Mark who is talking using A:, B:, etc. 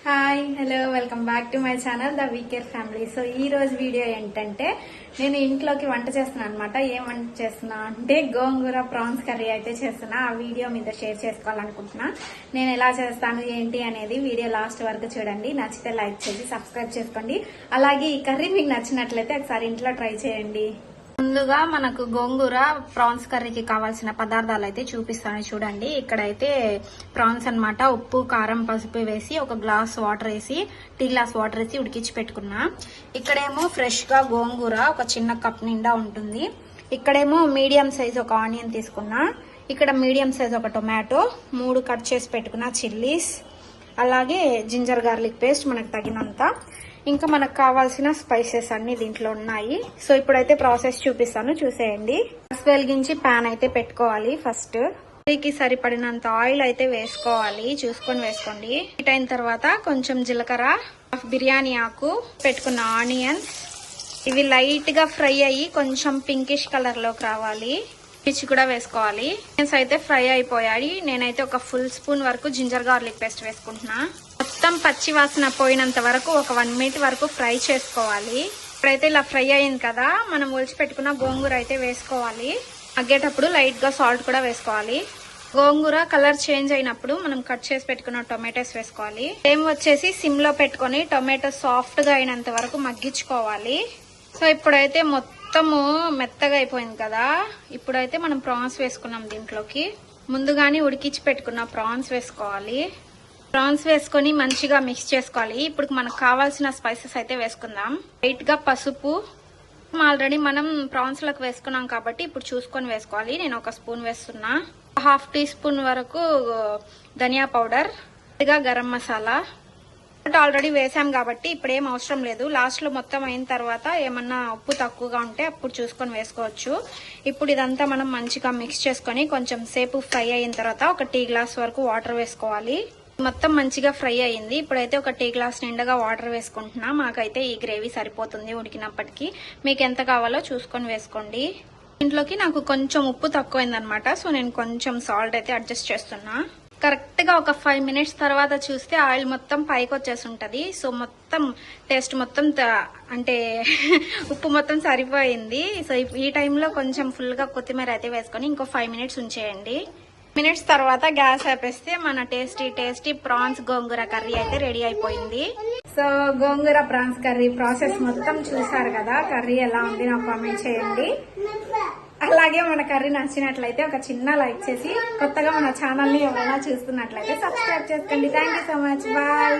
A: Hi hello welcome back to my channel the WeCare family. So ఈ రోజు video ఏంటంటే నేను ఇంట్లోకి వంట చేస్తున్నాను అనమాట. ఏం వంట చేస్తున్నా అంటే గోంగూర ప్రాన్స్ కర్రీ అయితే చేస్తున్నా. ఆ వీడియో మీద షేర్ చేసుకోవాలనుకుంటున్నా. నేను ఎలా చేస్తాను ఏంటి అనేది వీడియో లాస్ట్ వరకు చూడండి. నచ్చితే లైక్ చేసి సబ్స్క్రైబ్ చేసుకోండి. అలాగే ఈ కర్రీ మీకు నచ్చినట్లయితే ఒకసారి ఇంట్లో ట్రై చేయండి. ముందుగా మనకు గోంగూర ప్రాన్స్ కర్రీకి కావాల్సిన పదార్థాలు అయితే చూపిస్తాను చూడండి. ఇక్కడైతే ప్రాన్స్ అన్నమాట. ఉప్పు కారం పసుపు వేసి ఒక గ్లాస్ వాటర్ వేసి టీ గ్లాస్ వాటర్ వేసి ఉడికించి పెట్టుకున్నా. ఇక్కడేమో ఫ్రెష్ గా గోంగూర ఒక చిన్న కప్ నిండా ఉంటుంది. ఇక్కడేమో మీడియం సైజ్ ఒక ఆనియన్ తీసుకున్నా. ఇక్కడ మీడియం సైజ్ ఒక టొమాటో, 3 కట్ చేసి పెట్టుకున్న చిల్లీస్, అలాగే జింజర్ గార్లిక్ పేస్ట్ మనకు తగినంత. ఇంకా మనకు కావాల్సిన స్పైసెస్ అన్ని దీంట్లో ఉన్నాయి. సో ఇప్పుడైతే ప్రాసెస్ చూపిస్తాను, చూసేయండి. గ్యాస్ వెలిగించి ప్యాన్ అయితే పెట్టుకోవాలి. ఫస్ట్ కర్రీకి సరిపడినంత ఆయిల్ అయితే వేసుకోవాలి, చూసుకొని వేసుకోండి. హీట్ అయిన తర్వాత కొంచెం జీలకర్ర, బిర్యానీ ఆకు, పెట్టుకున్న ఆనియన్స్ ఇవి లైట్ గా ఫ్రై అయ్యి కొంచెం పింకిష్ కలర్ లోకి రావాలి. మిర్చి కూడా వేసుకోవాలి. ఆనియన్స్ అయితే ఫ్రై అయిపోయాయి. నేనైతే ఒక ఫుల్ స్పూన్ వరకు జింజర్ గార్లిక్ పేస్ట్ వేసుకుంటున్నా. మొత్తం పచ్చి వాసన పోయినంత వరకు ఒక 1 మినిట్ వరకు ఫ్రై చేసుకోవాలి. ఇప్పుడైతే ఇలా ఫ్రై అయింది కదా, మనం ఒలిచి పెట్టుకున్న గోంగూర అయితే వేసుకోవాలి. అగ్గేటప్పుడు లైట్ గా సాల్ట్ కూడా వేసుకోవాలి. గోంగూర కలర్ చేంజ్ అయినప్పుడు మనం కట్ చేసి పెట్టుకున్న టొమాటోస్ వేసుకోవాలి. ఫ్లేమ్ వచ్చేసి సిమ్ లో పెట్టుకుని టొమాటో సాఫ్ట్ గా అయినంత వరకు మగ్గించుకోవాలి. సో ఇప్పుడైతే మొత్తము మెత్తగా అయిపోయింది కదా, ఇప్పుడైతే మనం ప్రాన్స్ వేసుకున్నాం. దీంట్లోకి ముందుగానే ఉడికించి పెట్టుకున్న ప్రాన్స్ వేసుకోవాలి. ప్రాన్స్ వేసుకొని మంచిగా మిక్స్ చేసుకోవాలి. ఇప్పుడు మనకు కావాల్సిన స్పైసెస్ అయితే వేసుకుందాం. లైట్ గా పసుపు ఆల్రెడీ మనం ప్రాన్స్ లకు వేసుకున్నాం కాబట్టి ఇప్పుడు చూసుకొని వేసుకోవాలి. నేను 1 స్పూన్ వేస్తున్నా. 1/2 టీ స్పూన్ వరకు ధనియా పౌడర్, గరం మసాలా ఆల్రెడీ వేసాం కాబట్టి ఇప్పుడు ఏం అవసరం లేదు. లాస్ట్ లో మొత్తం అయిన తర్వాత ఏమన్నా ఉప్పు తక్కువగా ఉంటే అప్పుడు చూసుకొని వేసుకోవచ్చు. ఇప్పుడు ఇదంతా మనం మంచిగా మిక్స్ చేసుకొని కొంచెం సేపు ఫ్రై అయిన తర్వాత ఒక టీ గ్లాస్ వరకు వాటర్ వేసుకోవాలి. మొత్తం మంచిగా ఫ్రై అయ్యింది. ఇప్పుడైతే ఒక టీ గ్లాస్ నిండుగా వాటర్ వేసుకుంటున్నా. మాకైతే ఈ గ్రేవీ సరిపోతుంది ఉడికినప్పటికీ. మీకు ఎంత కావాలో చూసుకొని వేసుకోండి. ఇంట్లోకి నాకు కొంచెం ఉప్పు తక్కువైందనమాట. సో నేను కొంచెం సాల్ట్ అయితే అడ్జస్ట్ చేస్తున్నా. కరెక్ట్ గా ఒక 5 మినిట్స్ తర్వాత చూస్తే ఆయిల్ మొత్తం పైకి వచ్చేసి ఉంటది. సో మొత్తం టేస్ట్ మొత్తం అంటే ఉప్పు మొత్తం సరిపోయింది. సో ఈ టైంలో కొంచెం ఫుల్ గా కొత్తిమీర అయితే వేసుకొని ఇంకో 5 మినిట్స్ ఉంచేయండి. మినిట్స్ తర్వాత గ్యాస్ ఆపేస్తే మన టేస్టీ ప్రాన్స్ గోంగూర కర్రీ అయితే రెడీ అయిపోయింది. సో గోంగూర ప్రాన్స్ కర్రీ ప్రాసెస్ మొత్తం చూసారు కదా. కర్రీ ఎలా ఉంది నాకు కామెంట్ చేయండి. అలాగే మన కర్రీ నచ్చినట్లయితే ఒక చిన్న లైక్ చేసి కొత్తగా మన ఛానల్ ని ఎవరైనా చూస్తున్నట్లయితే సబ్స్క్రైబ్ చేసుకోండి. Thank you so much. Bye.